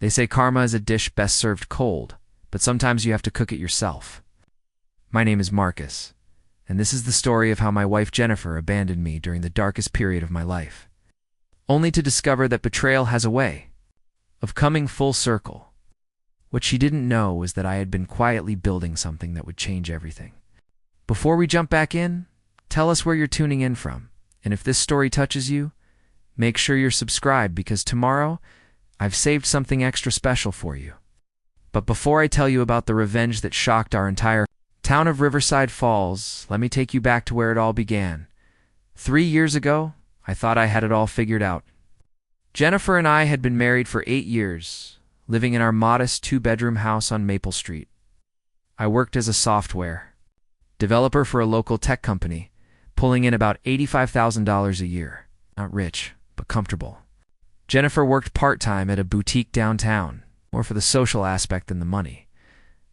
They say karma is a dish best served cold, but sometimes you have to cook it yourself. My name is Marcus, and this is the story of how my wife Jennifer abandoned me during the darkest period of my life, only to discover that betrayal has a way of coming full circle. What she didn't know was that I had been quietly building something that would change everything. Before we jump back in, tell us where you're tuning in from, and if this story touches you, make sure you're subscribed because tomorrow I've saved something extra special for you. But before I tell you about the revenge that shocked our entire town of Riverside Falls, let me take you back to where it all began. 3 years ago, I thought I had it all figured out. Jennifer and I had been married for 8 years, living in our modest 2-bedroom house on Maple Street. I worked as a software developer for a local tech company, pulling in about $85,000 a year. Not rich, but comfortable. Jennifer worked part-time at a boutique downtown, more for the social aspect than the money.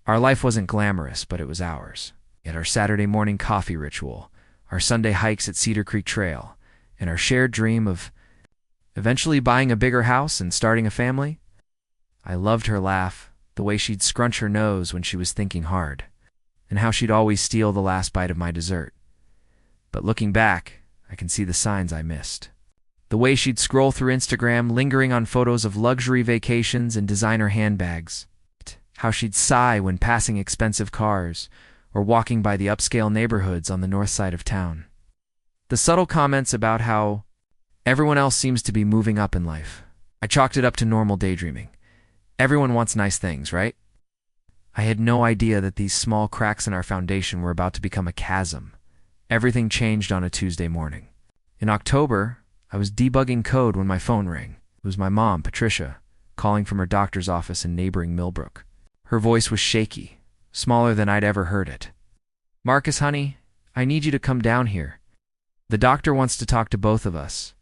Our life wasn't glamorous, but it was ours. Yet our Saturday morning coffee ritual, our Sunday hikes at Cedar Creek Trail, and our shared dream of eventually buying a bigger house and starting a family. I loved her laugh, the way she'd scrunch her nose when she was thinking hard, and how she'd always steal the last bite of my dessert. But looking back, I can see the signs I missed. The way she'd scroll through Instagram, lingering on photos of luxury vacations and designer handbags. How she'd sigh when passing expensive cars or walking by the upscale neighborhoods on the north side of town. The subtle comments about how everyone else seems to be moving up in life. I chalked it up to normal daydreaming. Everyone wants nice things, right? I had no idea that these small cracks in our foundation were about to become a chasm. Everything changed on a Tuesday morning. In October, I was debugging code when my phone rang. It was my mom, Patricia, calling from her doctor's office in neighboring Millbrook. Her voice was shaky, smaller than I'd ever heard it. "Marcus, honey, I need you to come down here. The doctor wants to talk to both of us."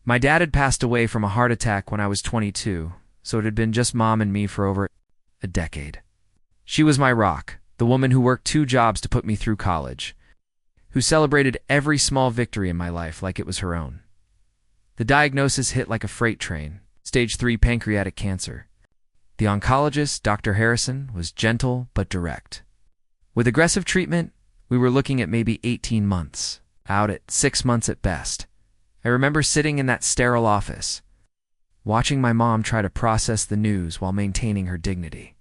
My dad had passed away from a heart attack when I was 22, so it had been just Mom and me for over a decade. She was my rock, the woman who worked 2 jobs to put me through college, who celebrated every small victory in my life like it was her own. The diagnosis hit like a freight train, stage 3 pancreatic cancer. The oncologist, Dr. Harrison, was gentle but direct. With aggressive treatment, we were looking at maybe 18 months, out at 6 months at best. I remember sitting in that sterile office, watching my mom try to process the news while maintaining her dignity.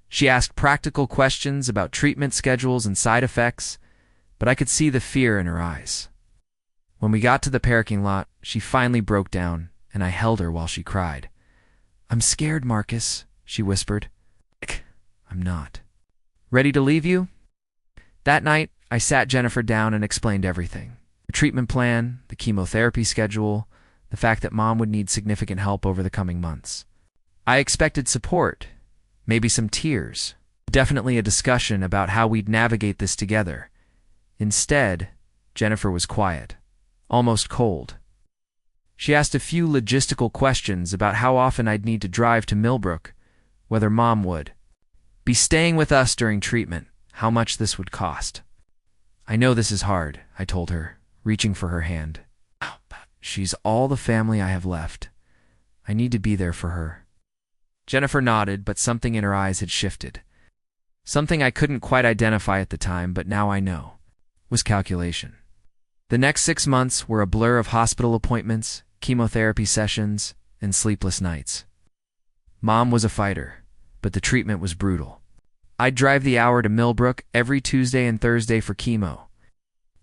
She asked practical questions about treatment schedules and side effects, but I could see the fear in her eyes. When we got to the parking lot, she finally broke down, and I held her while she cried. "I'm scared, Marcus," she whispered. "I'm not." "Ready to leave you?" That night, I sat Jennifer down and explained everything. The treatment plan, the chemotherapy schedule, the fact that Mom would need significant help over the coming months. I expected support, maybe some tears, definitely a discussion about how we'd navigate this together. Instead, Jennifer was quiet, almost cold. She asked a few logistical questions about how often I'd need to drive to Millbrook, whether Mom would be staying with us during treatment, how much this would cost. "I know this is hard," I told her, reaching for her hand. "She's all the family I have left. I need to be there for her." Jennifer nodded, but something in her eyes had shifted. Something I couldn't quite identify at the time, but now I know, was calculation. The next 6 months were a blur of hospital appointments, chemotherapy sessions, and sleepless nights. Mom was a fighter, but the treatment was brutal. I'd drive the hour to Millbrook every Tuesday and Thursday for chemo,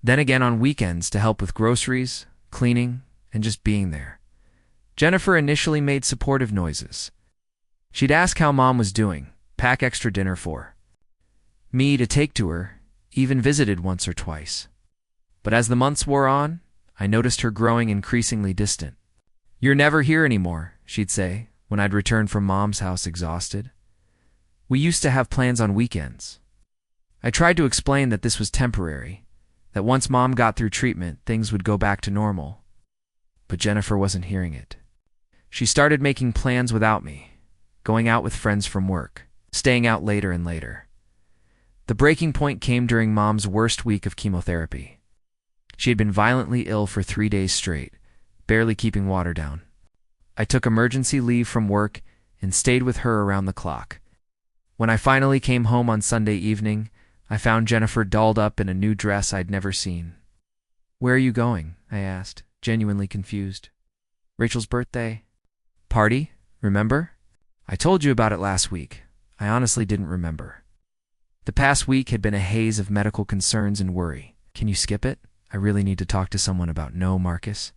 then again on weekends to help with groceries, cleaning, and just being there. Jennifer initially made supportive noises. She'd ask how Mom was doing, pack extra dinner for me to take to her, even visited once or twice. But as the months wore on, I noticed her growing increasingly distant. "You're never here anymore," she'd say, when I'd return from Mom's house exhausted. "We used to have plans on weekends." I tried to explain that this was temporary, that once Mom got through treatment, things would go back to normal. But Jennifer wasn't hearing it. She started making plans without me, going out with friends from work, staying out later and later. The breaking point came during Mom's worst week of chemotherapy. She had been violently ill for 3 days straight, barely keeping water down. I took emergency leave from work and stayed with her around the clock. When I finally came home on Sunday evening, I found Jennifer dolled up in a new dress I'd never seen. "Where are you going?" I asked, genuinely confused. "Rachel's birthday party, remember? I told you about it last week. I honestly didn't remember." The past week had been a haze of medical concerns and worry. "Can you skip it? I really need to talk to someone about." "No, Marcus.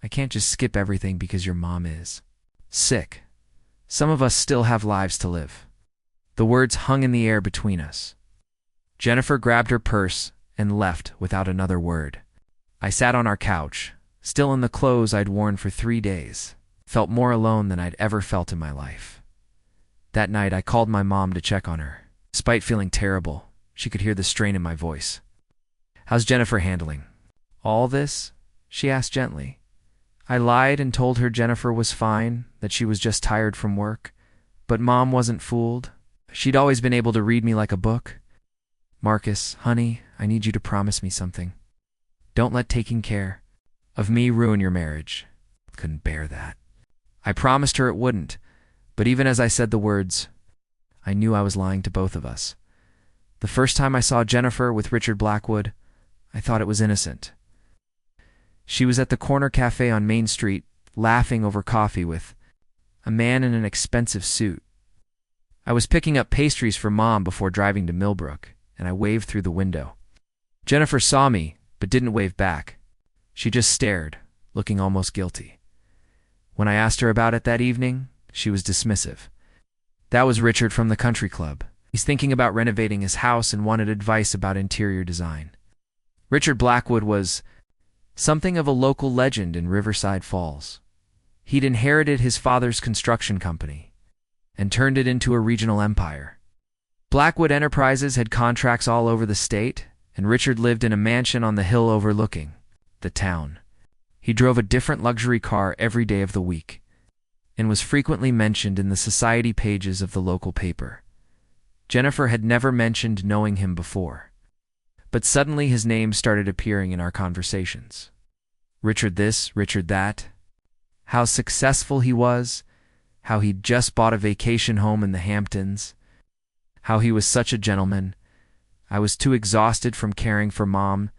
I can't just skip everything because your mom is sick. Some of us still have lives to live." The words hung in the air between us. Jennifer grabbed her purse and left without another word. I sat on our couch, still in the clothes I'd worn for 3 days, felt more alone than I'd ever felt in my life. That night, I called my mom to check on her. Despite feeling terrible, she could hear the strain in my voice. "How's Jennifer handling all this?" she asked gently. I lied and told her Jennifer was fine, that she was just tired from work. But Mom wasn't fooled. She'd always been able to read me like a book. "Marcus, honey, I need you to promise me something. Don't let taking care of me ruin your marriage." Couldn't bear that. I promised her it wouldn't, but even as I said the words, I knew I was lying to both of us. The first time I saw Jennifer with Richard Blackwood, I thought it was innocent. She was at the corner cafe on Main Street, laughing over coffee with a man in an expensive suit. I was picking up pastries for Mom before driving to Millbrook, and I waved through the window. Jennifer saw me, but didn't wave back. She just stared, looking almost guilty. When I asked her about it that evening, she was dismissive. "That was Richard from the country club. He's thinking about renovating his house and wanted advice about interior design." Richard Blackwood was something of a local legend in Riverside Falls. He'd inherited his father's construction company and turned it into a regional empire. Blackwood Enterprises had contracts all over the state, and Richard lived in a mansion on the hill overlooking the town. He drove a different luxury car every day of the week and was frequently mentioned in the society pages of the local paper. Jennifer had never mentioned knowing him before, but suddenly his name started appearing in our conversations. Richard this, Richard that. How successful he was, how he'd just bought a vacation home in the Hamptons, how he was such a gentleman. I was too exhausted from caring for Mom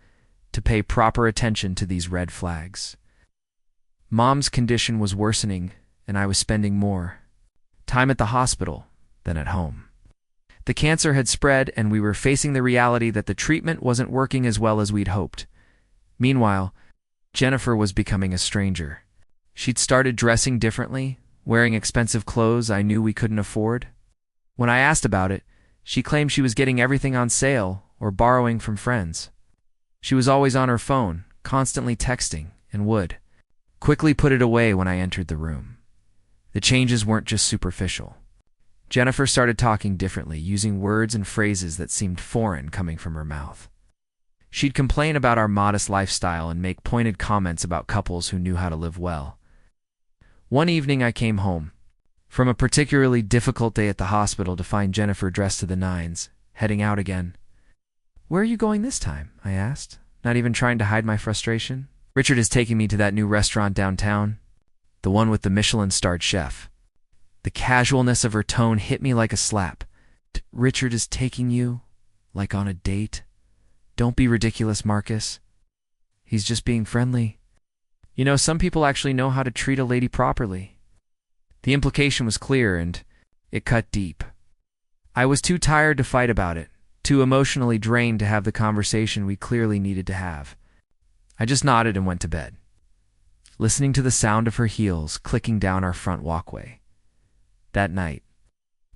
to pay proper attention to these red flags. Mom's condition was worsening, and I was spending more time at the hospital than at home. The cancer had spread, and we were facing the reality that the treatment wasn't working as well as we'd hoped. Meanwhile, Jennifer was becoming a stranger. She'd started dressing differently, wearing expensive clothes I knew we couldn't afford. When I asked about it, she claimed she was getting everything on sale or borrowing from friends. She was always on her phone, constantly texting, and would quickly put it away when I entered the room. The changes weren't just superficial. Jennifer started talking differently, using words and phrases that seemed foreign coming from her mouth. She'd complain about our modest lifestyle and make pointed comments about couples who knew how to live well. One evening I came home from a particularly difficult day at the hospital to find Jennifer dressed to the nines, heading out again. "Where are you going this time?" I asked, not even trying to hide my frustration. "Richard is taking me to that new restaurant downtown, the one with the Michelin-starred chef." The casualness of her tone hit me like a slap. "Richard is taking you? Like on a date? Don't be ridiculous, Marcus. He's just being friendly. You know, some people actually know how to treat a lady properly." The implication was clear, and it cut deep. I was too tired to fight about it, too emotionally drained to have the conversation we clearly needed to have. I just nodded and went to bed, listening to the sound of her heels clicking down our front walkway. That night,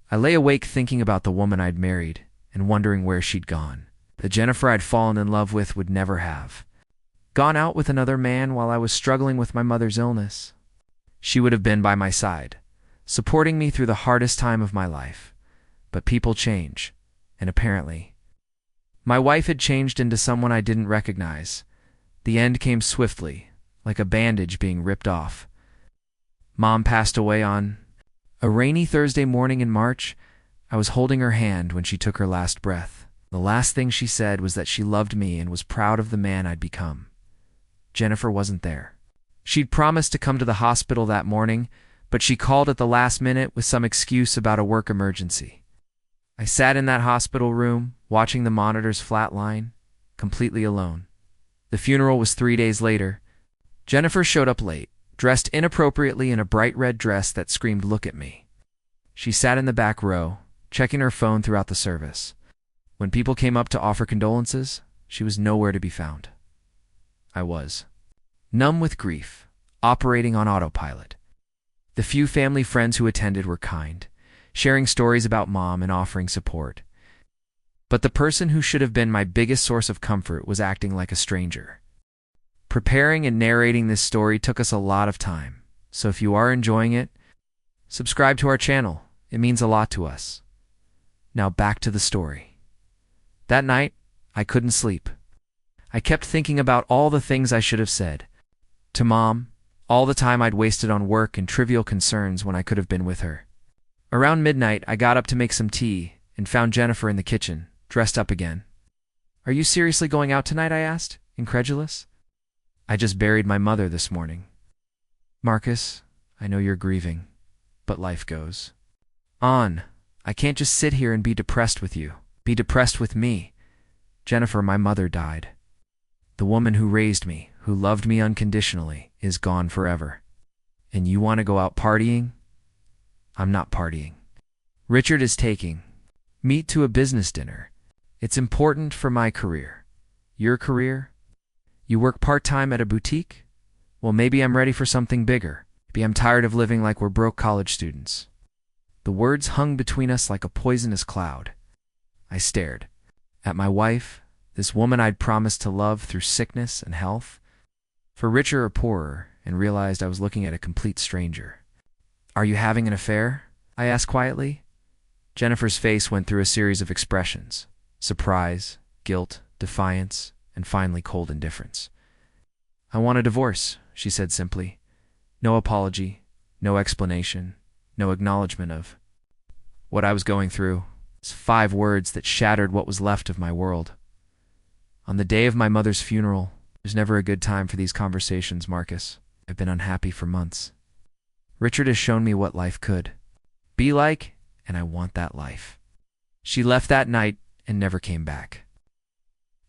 I lay awake thinking about the woman I'd married and wondering where she'd gone. The Jennifer I'd fallen in love with would never have gone out with another man while I was struggling with my mother's illness. She would have been by my side, supporting me through the hardest time of my life. But people change, and apparently, my wife had changed into someone I didn't recognize. The end came swiftly, like a bandage being ripped off. Mom passed away on a rainy Thursday morning in March. I was holding her hand when she took her last breath. The last thing she said was that she loved me and was proud of the man I'd become. Jennifer wasn't there. She'd promised to come to the hospital that morning, but she called at the last minute with some excuse about a work emergency. I sat in that hospital room, watching the monitors flatline, completely alone. The funeral was 3 days later. Jennifer showed up late, dressed inappropriately in a bright red dress that screamed, "Look at me." She sat in the back row, checking her phone throughout the service. When people came up to offer condolences, she was nowhere to be found. I was numb with grief, operating on autopilot. The few family friends who attended were kind, sharing stories about Mom and offering support. But the person who should have been my biggest source of comfort was acting like a stranger. Preparing and narrating this story took us a lot of time, so if you are enjoying it, subscribe to our channel. It means a lot to us. Now back to the story. That night, I couldn't sleep. I kept thinking about all the things I should have said to Mom, all the time I'd wasted on work and trivial concerns when I could have been with her. Around midnight, I got up to make some tea and found Jennifer in the kitchen, dressed up again. "Are you seriously going out tonight?" I asked, incredulous. "I just buried my mother this morning." "Marcus, I know you're grieving, but life goes on. I can't just sit here and be depressed with you. Be depressed with me. Jennifer, my mother died. The woman who raised me, who loved me unconditionally, is gone forever. And you want to go out partying? I'm not partying. Richard is taking me to a business dinner. It's important for my career. Your career? You work part-time at a boutique? Well, maybe I'm ready for something bigger. Maybe I'm tired of living like we're broke college students." The words hung between us like a poisonous cloud. I stared at my wife, this woman I'd promised to love through sickness and health, for richer or poorer, and realized I was looking at a complete stranger. "Are you having an affair?" I asked quietly. Jennifer's face went through a series of expressions: surprise, guilt, defiance, and finally cold indifference. "I want a divorce," she said simply. No apology, no explanation, no acknowledgement of what I was going through. It's 5 words that shattered what was left of my world. On the day of my mother's funeral, there's never a good time for these conversations, Marcus. I've been unhappy for months. Richard has shown me what life could be like, and I want that life. She left that night and never came back.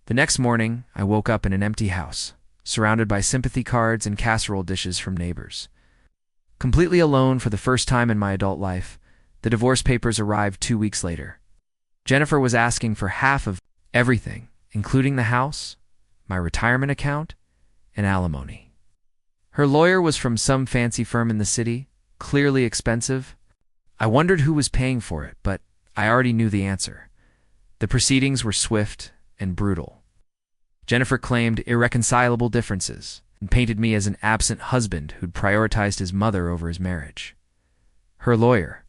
The next morning, I woke up in an empty house, surrounded by sympathy cards and casserole dishes from neighbors. Completely alone for the first time in my adult life, the divorce papers arrived 2 weeks later. Jennifer was asking for half of everything, including the house, my retirement account, and alimony. Her lawyer was from some fancy firm in the city, clearly expensive. I wondered who was paying for it, but I already knew the answer. The proceedings were swift and brutal. Jennifer claimed irreconcilable differences and painted me as an absent husband who'd prioritized his mother over his marriage. Her lawyer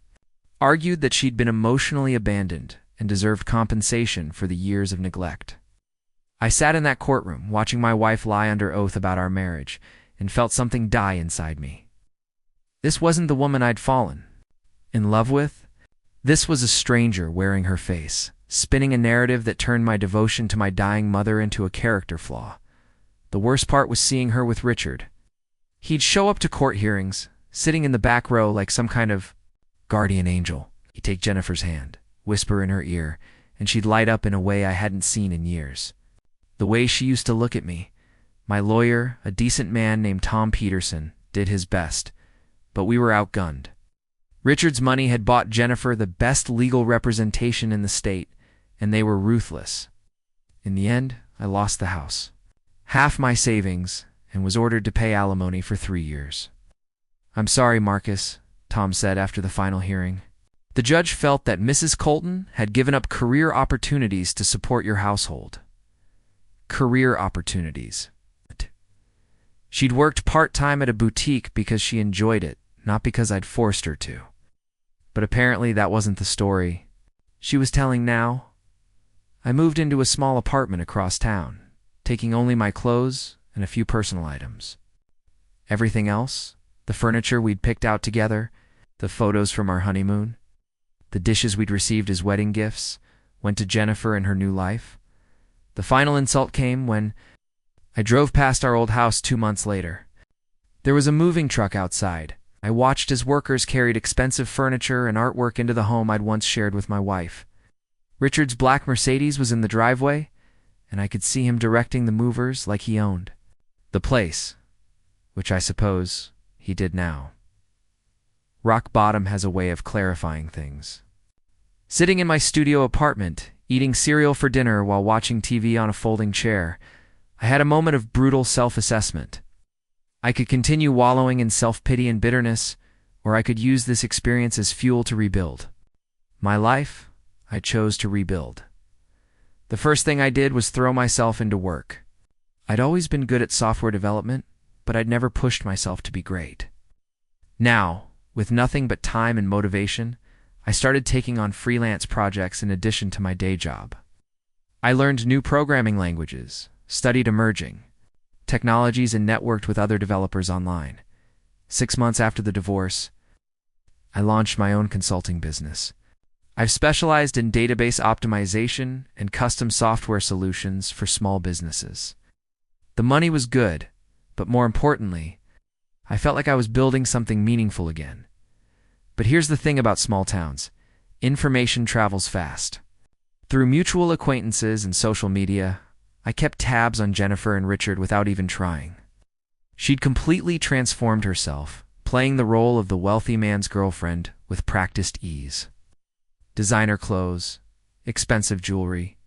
argued that she'd been emotionally abandoned and deserved compensation for the years of neglect. I sat in that courtroom, watching my wife lie under oath about our marriage, and felt something die inside me. This wasn't the woman I'd fallen in love with. This was a stranger wearing her face, spinning a narrative that turned my devotion to my dying mother into a character flaw. The worst part was seeing her with Richard. He'd show up to court hearings, sitting in the back row like some kind of guardian angel. He'd take Jennifer's hand, whisper in her ear, and she'd light up in a way I hadn't seen in years. The way she used to look at me. My lawyer, a decent man named Tom Peterson, did his best, but we were outgunned. Richard's money had bought Jennifer the best legal representation in the state, and they were ruthless. In the end, I lost the house, half my savings, and was ordered to pay alimony for 3 years. "I'm sorry, Marcus," Tom said after the final hearing. "The judge felt that Mrs. Colton had given up career opportunities to support your household." Career opportunities. She'd worked part-time at a boutique because she enjoyed it, not because I'd forced her to. But apparently that wasn't the story she was telling now. I moved into a small apartment across town, taking only my clothes and a few personal items. Everything else, the furniture we'd picked out together, the photos from our honeymoon, the dishes we'd received as wedding gifts, went to Jennifer and her new life. The final insult came when I drove past our old house 2 months later. There was a moving truck outside, I watched as workers carried expensive furniture and artwork into the home I'd once shared with my wife. Richard's black Mercedes was in the driveway, and I could see him directing the movers like he owned the place, which I suppose he did now. Rock bottom has a way of clarifying things. Sitting in my studio apartment, eating cereal for dinner while watching TV on a folding chair, I had a moment of brutal self-assessment. I could continue wallowing in self-pity and bitterness, or I could use this experience as fuel to rebuild. My life, I chose to rebuild. The first thing I did was throw myself into work. I'd always been good at software development, but I'd never pushed myself to be great. Now, with nothing but time and motivation, I started taking on freelance projects in addition to my day job. I learned new programming languages, studied emerging technologies, and networked with other developers online. 6 months after the divorce, I launched my own consulting business. I've specialized in database optimization and custom software solutions for small businesses. The money was good, but more importantly, I felt like I was building something meaningful again. But here's the thing about small towns: information travels fast. Through mutual acquaintances and social media, I kept tabs on Jennifer and Richard without even trying. She'd completely transformed herself, playing the role of the wealthy man's girlfriend with practiced ease. Designer clothes, expensive jewelry,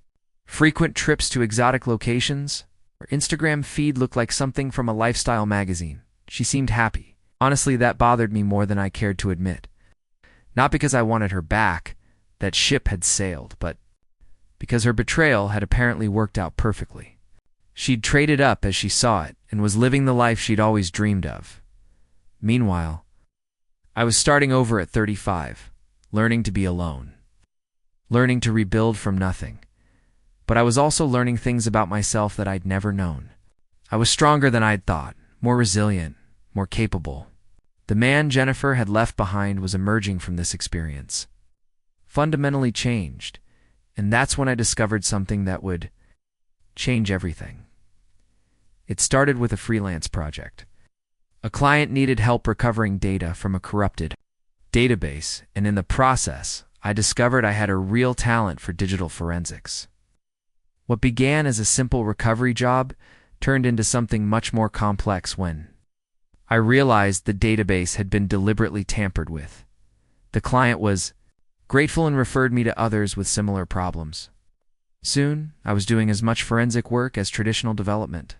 frequent trips to exotic locations. Her Instagram feed looked like something from a lifestyle magazine. She seemed happy. Honestly, that bothered me more than I cared to admit. Not because I wanted her back, that ship had sailed, but because her betrayal had apparently worked out perfectly. She'd traded up as she saw it and was living the life she'd always dreamed of. Meanwhile, I was starting over at 35, learning to be alone, learning to rebuild from nothing. But I was also learning things about myself that I'd never known. I was stronger than I'd thought, more resilient, more capable. The man Jennifer had left behind was emerging from this experience, fundamentally changed, and that's when I discovered something that would change everything. It started with a freelance project. A client needed help recovering data from a corrupted database, and in the process, I discovered I had a real talent for digital forensics. What began as a simple recovery job turned into something much more complex when I realized the database had been deliberately tampered with. The client was grateful and referred me to others with similar problems. Soon, I was doing as much forensic work as traditional development.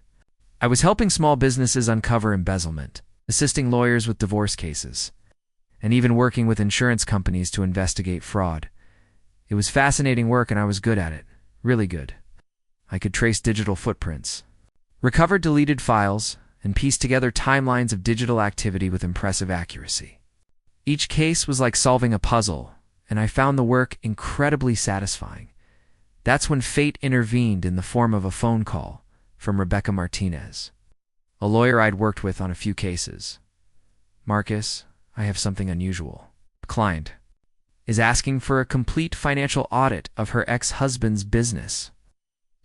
I was helping small businesses uncover embezzlement, assisting lawyers with divorce cases, and even working with insurance companies to investigate fraud. It was fascinating work, and I was good at it. Really good. I could trace digital footprints, recover deleted files, and piece together timelines of digital activity with impressive accuracy. Each case was like solving a puzzle, and I found the work incredibly satisfying. That's when fate intervened in the form of a phone call from Rebecca Martinez, a lawyer I'd worked with on a few cases. "Marcus, I have something unusual." The client is asking for a complete financial audit of her ex-husband's business.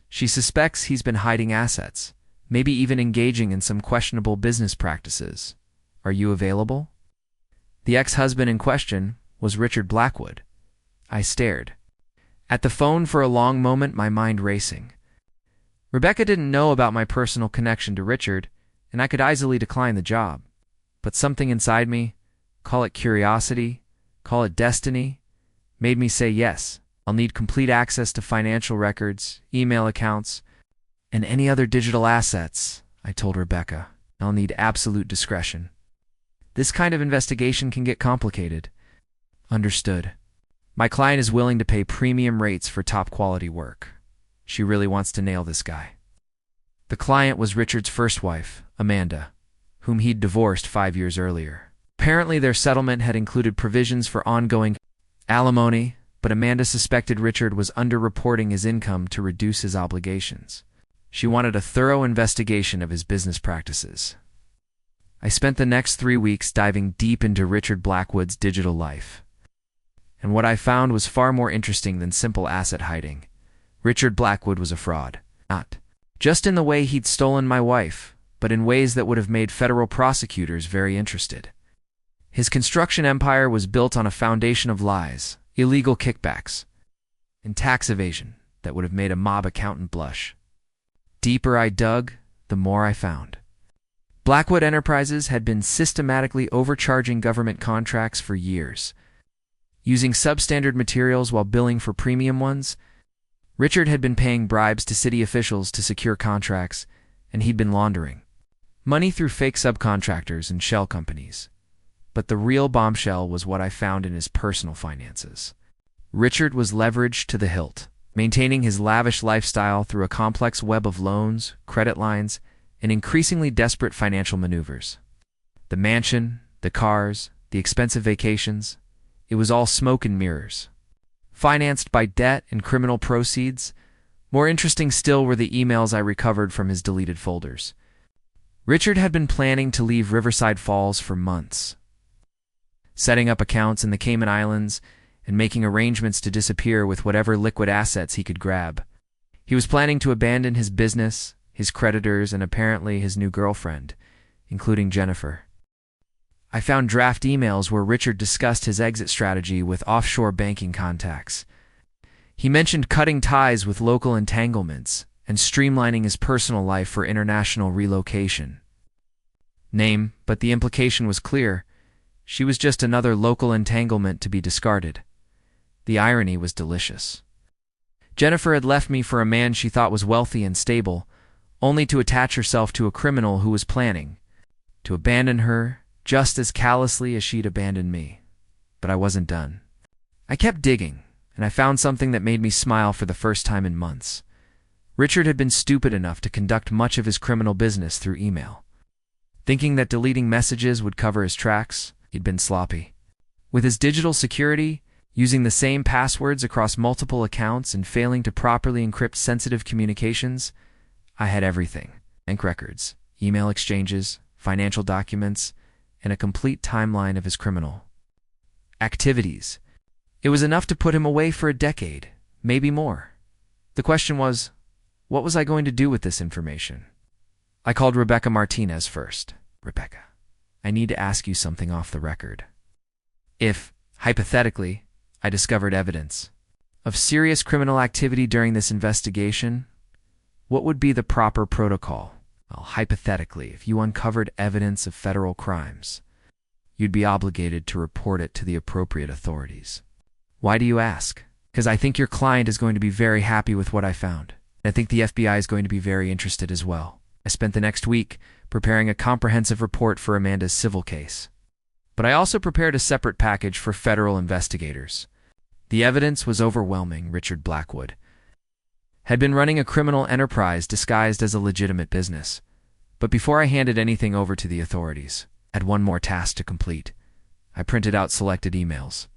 She suspects he's been hiding assets, maybe even engaging in some questionable business practices. Are you available? The ex-husband in question was Richard Blackwood. I stared at the phone for a long moment, my mind racing. Rebecca didn't know about my personal connection to Richard, and I could easily decline the job. But something inside me, call it curiosity, call it destiny, made me say yes. I'll need complete access to financial records, email accounts, and any other digital assets, I told Rebecca. I'll need absolute discretion. This kind of investigation can get complicated. Understood. My client is willing to pay premium rates for top-quality work. She really wants to nail this guy. The client was Richard's first wife, Amanda, whom he'd divorced 5 years earlier. Apparently, their settlement had included provisions for ongoing alimony, but Amanda suspected Richard was underreporting his income to reduce his obligations. She wanted a thorough investigation of his business practices. I spent the next 3 weeks diving deep into Richard Blackwood's digital life. And what I found was far more interesting than simple asset hiding. Richard Blackwood was a fraud. Not just in the way he'd stolen my wife, but in ways that would have made federal prosecutors very interested. His construction empire was built on a foundation of lies, illegal kickbacks, and tax evasion that would have made a mob accountant blush. Deeper I dug, the more I found. Blackwood Enterprises had been systematically overcharging government contracts for years. Using substandard materials while billing for premium ones, Richard had been paying bribes to city officials to secure contracts, and he'd been laundering money through fake subcontractors and shell companies. But the real bombshell was what I found in his personal finances. Richard was leveraged to the hilt, maintaining his lavish lifestyle through a complex web of loans, credit lines, and increasingly desperate financial maneuvers. The mansion, the cars, the expensive vacations, it was all smoke and mirrors. Financed by debt and criminal proceeds, more interesting still were the emails I recovered from his deleted folders. Richard had been planning to leave Riverside Falls for months, setting up accounts in the Cayman Islands and making arrangements to disappear with whatever liquid assets he could grab. He was planning to abandon his business, his creditors, and apparently his new girlfriend, including Jennifer. I found draft emails where Richard discussed his exit strategy with offshore banking contacts. He mentioned cutting ties with local entanglements and streamlining his personal life for international relocation. But the implication was clear. She was just another local entanglement to be discarded. The irony was delicious. Jennifer had left me for a man she thought was wealthy and stable, only to attach herself to a criminal who was planning to abandon her just as callously as she'd abandoned me. But I wasn't done. I kept digging, and I found something that made me smile for the first time in months. Richard had been stupid enough to conduct much of his criminal business through email. Thinking that deleting messages would cover his tracks, he'd been sloppy. With his digital security, using the same passwords across multiple accounts and failing to properly encrypt sensitive communications, I had everything: bank records, email exchanges, financial documents, and a complete timeline of his criminal activities. It was enough to put him away for a decade, maybe more. The question was, what was I going to do with this information? I called Rebecca Martinez first. Rebecca, I need to ask you something off the record. If, hypothetically, I discovered evidence of serious criminal activity during this investigation, what would be the proper protocol? Well, hypothetically, if you uncovered evidence of federal crimes, you'd be obligated to report it to the appropriate authorities. Why do you ask? Because I think your client is going to be very happy with what I found. I think the FBI is going to be very interested as well. I spent the next week preparing a comprehensive report for Amanda's civil case. But I also prepared a separate package for federal investigators. The evidence was overwhelming. Richard Blackwood had been running a criminal enterprise disguised as a legitimate business. But before I handed anything over to the authorities, I had one more task to complete. I printed out selected emails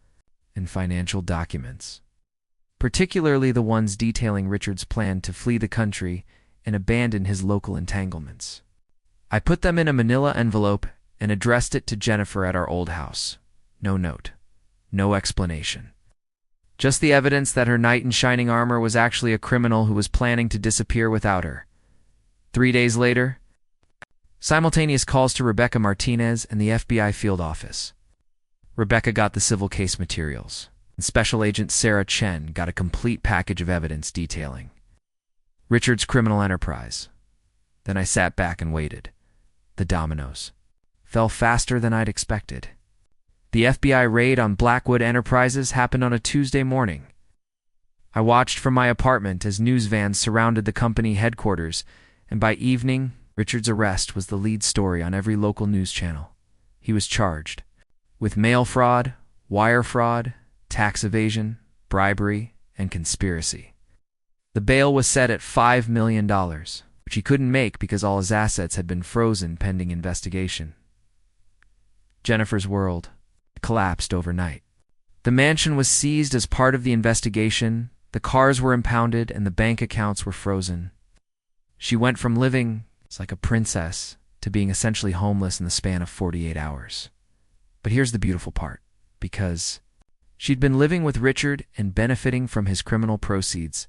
and financial documents, particularly the ones detailing Richard's plan to flee the country and abandon his local entanglements. I put them in a manila envelope and addressed it to Jennifer at our old house. No note, no explanation. Just the evidence that her knight in shining armor was actually a criminal who was planning to disappear without her. 3 days later, simultaneous calls to Rebecca Martinez and the FBI field office. Rebecca got the civil case materials, and Special Agent Sarah Chen got a complete package of evidence detailing Richard's criminal enterprise. Then I sat back and waited. The dominoes fell faster than I'd expected. The FBI raid on Blackwood Enterprises happened on a Tuesday morning. I watched from my apartment as news vans surrounded the company headquarters, and by evening, Richard's arrest was the lead story on every local news channel. He was charged with mail fraud, wire fraud, tax evasion, bribery, and conspiracy. The bail was set at $5 million, which he couldn't make because all his assets had been frozen pending investigation. Jennifer's world collapsed overnight. The mansion was seized as part of the investigation, the cars were impounded, and the bank accounts were frozen. She went from living like a princess to being essentially homeless in the span of 48 hours. But here's the beautiful part. Because she'd been living with Richard and benefiting from his criminal proceeds,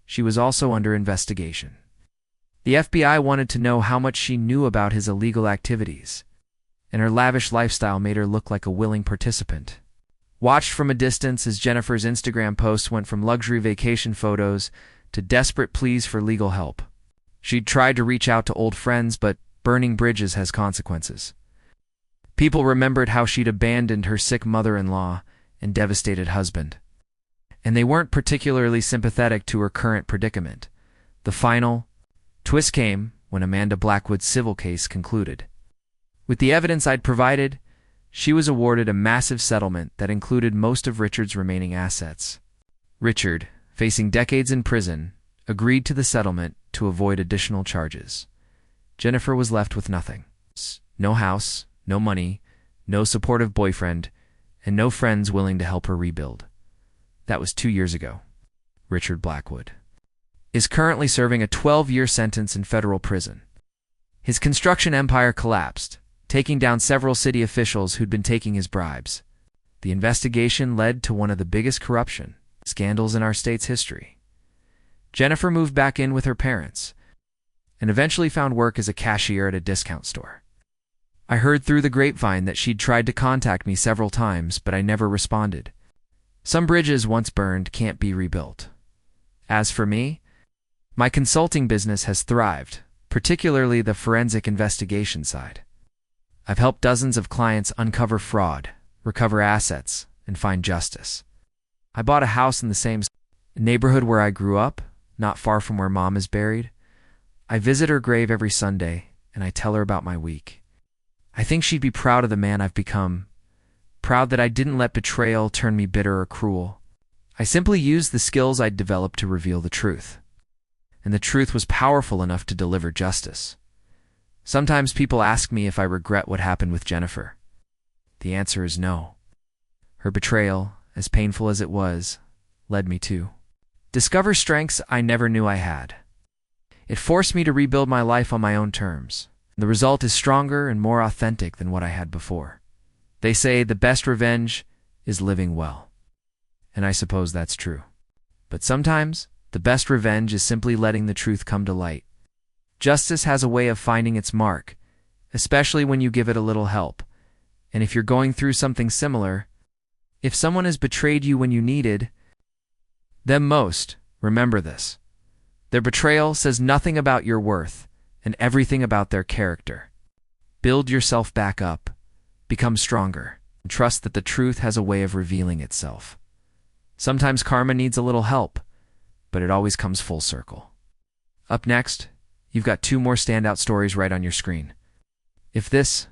she was also under investigation. The FBI wanted to know how much she knew about his illegal activities, and her lavish lifestyle made her look like a willing participant. Watched from a distance as Jennifer's Instagram posts went from luxury vacation photos to desperate pleas for legal help. She'd tried to reach out to old friends, but burning bridges has consequences. People remembered how she'd abandoned her sick mother-in-law and devastated husband, and they weren't particularly sympathetic to her current predicament. The final twist came when Amanda Blackwood's civil case concluded. With the evidence I'd provided, she was awarded a massive settlement that included most of Richard's remaining assets. Richard, facing decades in prison, agreed to the settlement to avoid additional charges. Jennifer was left with nothing. No house, no money, no supportive boyfriend, and no friends willing to help her rebuild. That was 2 years ago. Richard Blackwood is currently serving a 12-year sentence in federal prison. His construction empire collapsed, taking down several city officials who'd been taking his bribes. The investigation led to one of the biggest corruption scandals in our state's history. Jennifer moved back in with her parents and eventually found work as a cashier at a discount store. I heard through the grapevine that she'd tried to contact me several times, but I never responded. Some bridges once burned can't be rebuilt. As for me, my consulting business has thrived, particularly the forensic investigation side. I've helped dozens of clients uncover fraud, recover assets, and find justice. I bought a house in the same neighborhood where I grew up, not far from where Mom is buried. I visit her grave every Sunday, and I tell her about my week. I think she'd be proud of the man I've become, proud that I didn't let betrayal turn me bitter or cruel. I simply used the skills I'd developed to reveal the truth. And the truth was powerful enough to deliver justice. Sometimes people ask me if I regret what happened with Jennifer. The answer is no. Her betrayal, as painful as it was, led me to discover strengths I never knew I had. It forced me to rebuild my life on my own terms. The result is stronger and more authentic than what I had before. They say the best revenge is living well. And I suppose that's true. But sometimes, the best revenge is simply letting the truth come to light. Justice has a way of finding its mark, especially when you give it a little help. And if you're going through something similar, if someone has betrayed you when you needed them most, remember this. Their betrayal says nothing about your worth and everything about their character. Build yourself back up, become stronger, and trust that the truth has a way of revealing itself. Sometimes karma needs a little help, but it always comes full circle. Up next, you've got 2 more standout stories right on your screen. If this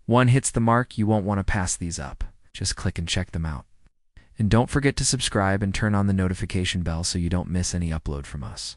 one hits the mark, you won't want to pass these up. Just click and check them out. And don't forget to subscribe and turn on the notification bell so you don't miss any upload from us.